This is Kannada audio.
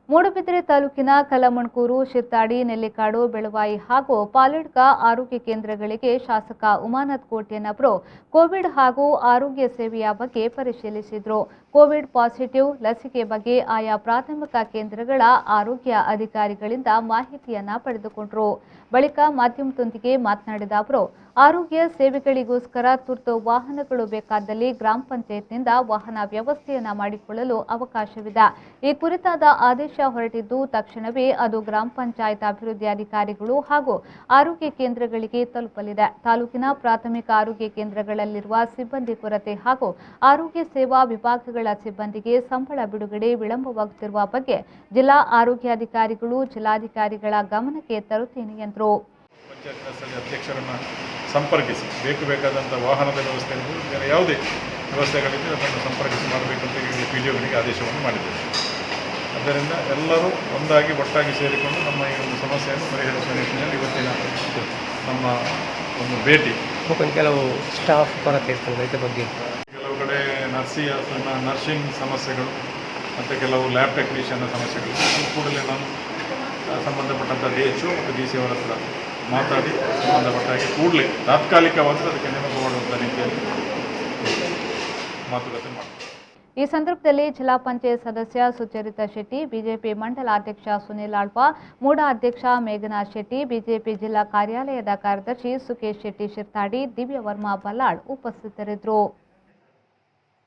ಮೂಡುಬಿದಿರೆ ತಾಲೂಕಿನ ಕಲ್ಲಮಣ್ಕೂರು, ಶಿರ್ತಾಡಿ, ನೆಲ್ಲಿಕಾಡು, ಬೆಳವಾಯಿ ಹಾಗೂ ಪಾಲಿಡ್ಕ ಆರೋಗ್ಯ ಕೇಂದ್ರಗಳಿಗೆ ಶಾಸಕ ಉಮಾನಾಥ್ ಕೋಟ್ಯನವರು ಕೋವಿಡ್ ಹಾಗೂ ಆರೋಗ್ಯ ಸೇವೆಯ ಬಗ್ಗೆ ಪರಿಶೀಲಿಸಿದರು. ಕೋವಿಡ್ ಪಾಸಿಟಿವ್ ಲಸಿಕೆ ಬಗ್ಗೆ ಆಯಾ ಪ್ರಾಥಮಿಕ ಕೇಂದ್ರಗಳ ಆರೋಗ್ಯ ಅಧಿಕಾರಿಗಳಿಂದ ಮಾಹಿತಿಯನ್ನ ಪಡೆದುಕೊಂಡರು. ಬಳಿಕ ಮಾಧ್ಯಮದೊಂದಿಗೆ ಮಾತನಾಡಿದ ಅವರು, ಆರೋಗ್ಯ ಸೇವೆಗಳಿಗೋಸ್ಕರ ತುರ್ತು ವಾಹನಗಳು ಬೇಕಾದಲ್ಲಿ ಗ್ರಾಮ ಪಂಚಾಯತ್ನಿಂದ ವಾಹನ ವ್ಯವಸ್ಥೆಯನ್ನ ಮಾಡಿಕೊಳ್ಳಲು ಅವಕಾಶವಿದೆ. ಈ ಕುರಿತಾದ ಆದೇಶ ಹೊರಟಿದ್ದು ತಕ್ಷಣವೇ ಅದು ಗ್ರಾಮ ಪಂಚಾಯತ್ ಅಭಿವೃದ್ಧಿ ಅಧಿಕಾರಿಗಳು ಹಾಗೂ ಆರೋಗ್ಯ ಕೇಂದ್ರಗಳಿಗೆ ತಲುಪಲಿದೆ. ತಾಲೂಕಿನ ಪ್ರಾಥಮಿಕ ಆರೋಗ್ಯ ಕೇಂದ್ರಗಳಲ್ಲಿರುವ ಸಿಬ್ಬಂದಿ ಕೊರತೆ ಹಾಗೂ ಆರೋಗ್ಯ ಸೇವಾ ವಿಭಾಗಗಳ ಸಿಬ್ಬಂದಿಗೆ ಸಂಬಳ ಬಿಡುಗಡೆ ವಿಳಂಬವಾಗುತ್ತಿರುವ ಬಗ್ಗೆ ಜಿಲ್ಲಾ ಆರೋಗ್ಯಾಧಿಕಾರಿಗಳು ಜಿಲ್ಲಾಧಿಕಾರಿಗಳ ಗಮನಕ್ಕೆ ತರುತ್ತೇನೆ ಎಂದರು. ಅಧ್ಯಕ್ಷರನ್ನು ಸಂಪರ್ಕಿಸಿ ಬೇಕಾದಂಥ ವಾಹನದ ವ್ಯವಸ್ಥೆ ಬೇರೆ ಯಾವುದೇ ವ್ಯವಸ್ಥೆಗಳಿದ್ದರೆ ಅದನ್ನು ಸಂಪರ್ಕಿಸಿ ಮಾಡಬೇಕಂತ ಈಗ PDOಗಳಿಗೆ ಆದೇಶವನ್ನು ಮಾಡಿದ್ದೇವೆ. ಆದ್ದರಿಂದ ಎಲ್ಲರೂ ಒಂದಾಗಿ ಒಟ್ಟಾಗಿ ಸೇರಿಕೊಂಡು ನಮ್ಮ ಈ ಒಂದು ಸಮಸ್ಯೆಯನ್ನು ಪರಿಹರಿಸುವ ನಿಟ್ಟಿನಲ್ಲಿ ಇವತ್ತಿನ ನಮ್ಮ ಒಂದು ಭೇಟಿ. ಕೆಲವು ಸ್ಟಾಫ್ ಕೊರತೆ ಇರ್ತದೆ, ಇದರ ಬಗ್ಗೆ ಕೆಲವು ಕಡೆ ನರ್ಸಿಂಗ್ ಸಮಸ್ಯೆಗಳು ಮತ್ತು ಕೆಲವು ಲ್ಯಾಬ್ ಟೆಕ್ನಿಷಿಯನ್ನ ಸಮಸ್ಯೆಗಳು ಕೂಡಲೇ ನಾನು ಸಂಬಂಧಪಟ್ಟಂಥ DHO ಮತ್ತು DC ಅವರ ಹತ್ರ ಮಾತಾಡಿ ಸಂಬಂಧಪಟ್ಟಾಗಿ ಕೂಡಲೇ ತಾತ್ಕಾಲಿಕವಾಗಿ ಅದಕ್ಕೆ ನೇಮಕ ಮಾಡುವಂಥ ರೀತಿಯಲ್ಲಿ ಮಾತುಕತೆ ಮಾಡ್ತಾರೆ. ಈ ಸಂದರ್ಭದಲ್ಲಿ ಜಿಲ್ಲಾ ಪಂಚಾಯತ್ ಸದಸ್ಯ ಸುಚರಿತಾ ಶೆಟ್ಟಿ, ಬಿಜೆಪಿ ಮಂಡಲಾಧ್ಯಕ್ಷ ಸುನಿಲ್ ಆಳ್ವ, ಮೂಡಾ ಅಧ್ಯಕ್ಷ ಮೇಘನಾಥ್ ಶೆಟ್ಟಿ, ಬಿಜೆಪಿ ಜಿಲ್ಲಾ ಕಾರ್ಯಾಲಯದ ಕಾರ್ಯದರ್ಶಿ ಸುಕೇಶ್ ಶೆಟ್ಟಿ ಶಿರ್ತಾಡಿ, ದಿವ್ಯವರ್ಮ ಬಲ್ಲಾಳ್ ಉಪಸ್ಥಿತರಿದ್ದರು.